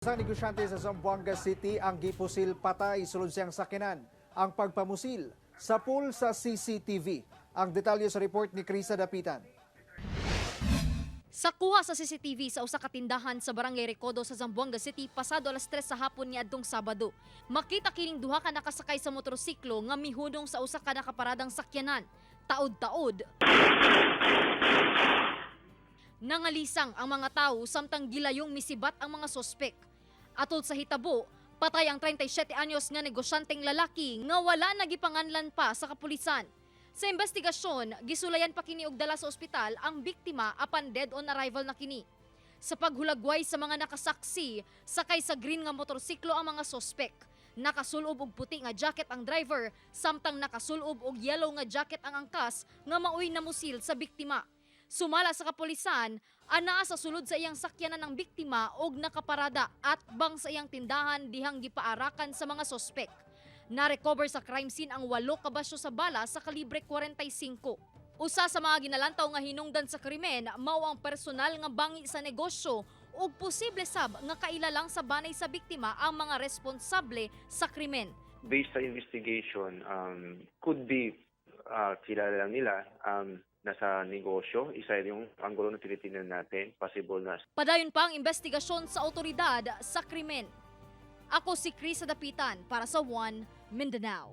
Sa negosyante sa Zamboanga City ang gipusil patay sulod siyang sakinan ang pagpamusil sa pool sa CCTV. Ang detalye sa report ni Krisa Dapitan. Sa kuha sa CCTV sa usa ka tindahan sa Barangay Recodo sa Zamboanga City pasado alas 3 sa hapon niadtong Sabado. Makita kining duha ka nakasakay sa motorsiklo nga mihudong sa usa ka nakaparadang sakyanan. Taod-taod. Nangalisang ang mga tawo samtang gilayong misibat ang mga sospek. Atol sa hitabo, patay ang 37 anyos nga negosyanteng lalaki nga wala nagipanganlan pa sa kapulisan. Sa investigasyon, gisulayan pa kini og dala sa ospital ang biktima apan dead on arrival na kini. Sa paghulagway sa mga nakasaksi, sakay sa green nga motorsiklo ang mga sospek. Nakasulob og puti nga jacket ang driver, samtang nakasulob og yellow nga jacket ang angkas nga maoy namusil sa biktima. Sumala sa kapulisan, anaa sa sulod sa iyang sakyanan ng biktima og nakaparada at bang sa iyang tindahan dihang gipaarakan sa mga sospek. Na-recover sa crime scene ang 8 kabasyo sa bala sa kalibre 45. Usa sa mga ginalantaw nga hinungdan sa krimen mao ang personal nga bangi sa negosyo ug posible sab nga kailalang sa banay sa biktima ang mga responsable sa krimen. Based sa investigation, could be kilala lang nila nasa negosyo. Isa yung anggulo na tinitingnan natin, possible na. Padayon pa ang investigasyon sa otoridad sa krimen. Ako si Krisa Dapitan para sa One Mindanao.